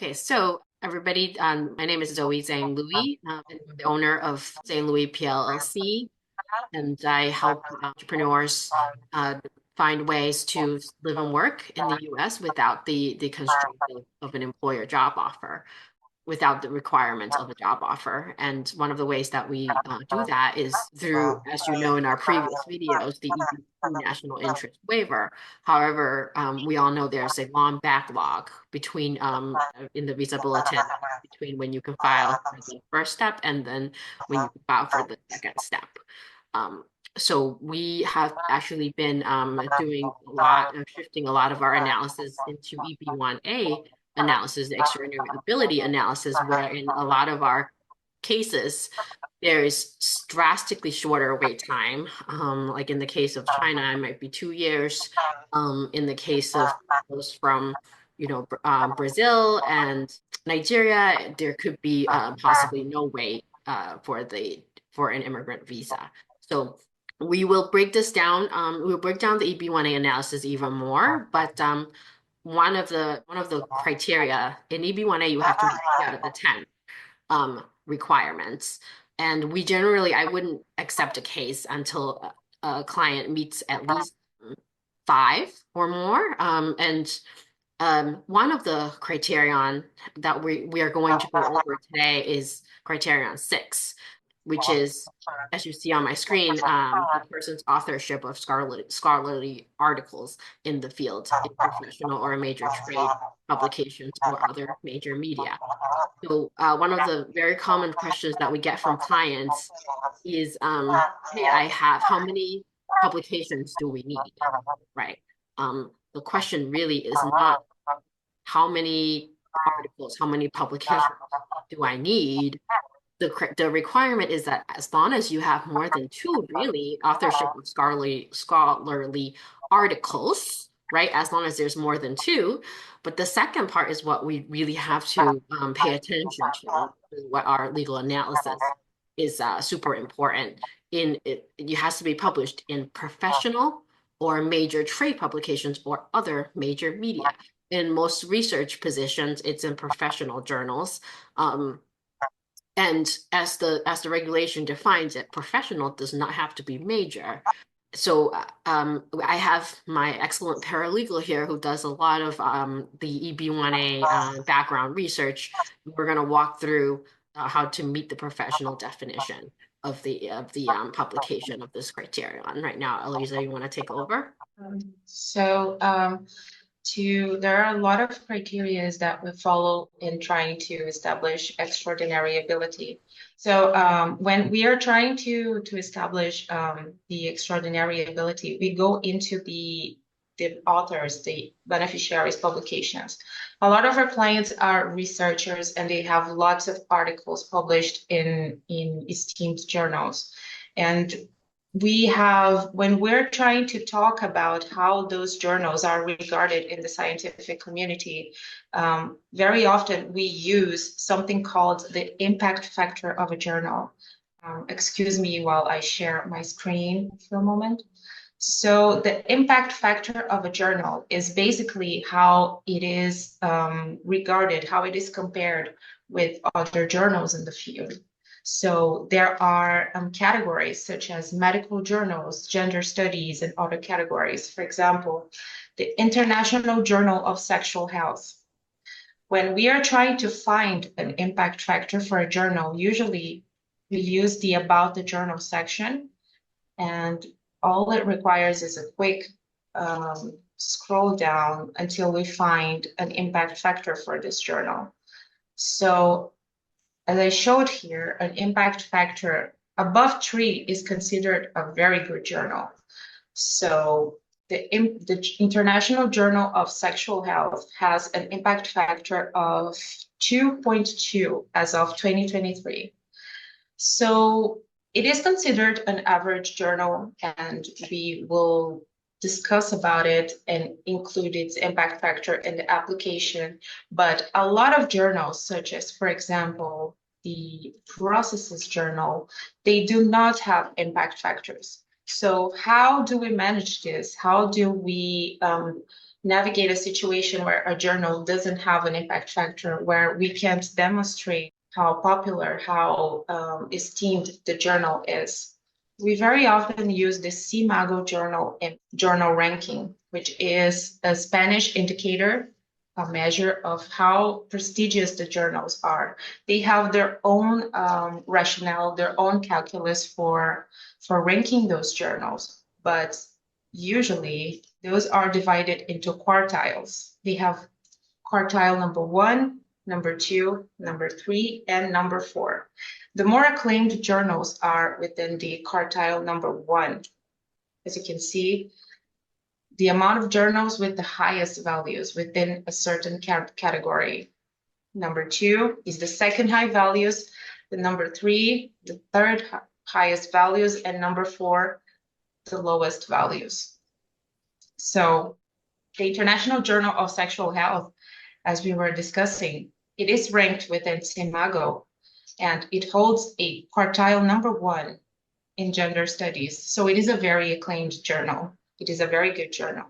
Okay, so everybody, my name is Zoe Zhang-Louie. I'm the owner of Zhang-Louie PLLC, and I help entrepreneurs find ways to live and work in the US without the constraint of an employer job offer, without the requirement of a job offer. And one of the ways that we do that is through, as you know, in our previous videos, the EB2 national interest waiver. However, we all know there's a long backlog between in the visa bulletin between when you can file for the first step and then when you can file for the second step. Um, so we have actually been doing a lot of shifting a lot of our analysis into EB1A analysis, the extraordinary ability analysis, where in a lot of our cases, there is drastically shorter wait time. Like in the case of China, it might be 2 years. In the case of those from, Brazil and Nigeria, there could be possibly no wait for an immigrant visa. So we will break this down. We'll break down the EB1A analysis even more, but one of the criteria in EB1A, you have to meet out of the 10 requirements. And we generally, I wouldn't accept a case until a client meets at least 5 or more. And one of the criterion that we are going to go over today is criterion 6, which is, as you see on my screen, the person's authorship of scholarly articles in the field, in professional or major trade publications or other major media. So one of the very common questions that we get from clients is, hey, how many publications do we need, right? The question really is not how many articles, how many publications do I need? The requirement is that as long as you have more than 2, really, authorship of scholarly articles, right? As long as there's more than 2. But the second part is what we really have to pay attention to, what our legal analysis is super important. It has to be published in professional or major trade publications or other major media. In most research positions, it's in professional journals. And as the regulation defines it, professional does not have to be major. So I have my excellent paralegal here who does a lot of the EB1A background research. We're going to walk through how to meet the professional definition of the publication of this criterion. Right now, Eliza, you want to take over? So there are a lot of criteria that we follow in trying to establish extraordinary ability. So when we are trying to establish the extraordinary ability, we go into the authors, the beneficiaries' publications. A lot of our clients are researchers and they have lots of articles published in esteemed journals. And when we're trying to talk about how those journals are regarded in the scientific community, very often we use something called the impact factor of a journal. Excuse me while I share my screen for a moment. So the impact factor of a journal is basically how it is regarded, how it is compared with other journals in the field. So there are categories such as medical journals, gender studies, and other categories. For example, the International Journal of Sexual Health. When we are trying to find an impact factor for a journal, usually we use the About the Journal section, and all it requires is a quick scroll down until we find an impact factor for this journal. So as I showed here, an impact factor above 3 is considered a very good journal. So the International Journal of Sexual Health has an impact factor of 2.2 as of 2023. So it is considered an average journal, and we will discuss about it and include its impact factor in the application. But a lot of journals, such as, for example, the Processes Journal, they do not have impact factors. So how do we manage this? How do we navigate a situation where a journal doesn't have an impact factor, where we can't demonstrate how popular, how esteemed the journal is. We very often use the SCImago journal in journal ranking, which is a Spanish indicator, a measure of how prestigious the journals are. They have their own rationale, their own calculus for ranking those journals, but usually those are divided into quartiles. They have quartile number 1, number 2, number 3, and number 4. The more acclaimed journals are within the quartile number 1. As you can see, the amount of journals with the highest values within a certain category. Number 2 is the second high values, the number 3, the third highest values, and number 4, the lowest values. So the International Journal of Sexual Health, as we were discussing, it is ranked within SCImago, and it holds a quartile number 1 in gender studies. So it is a very acclaimed journal. It is a very good journal.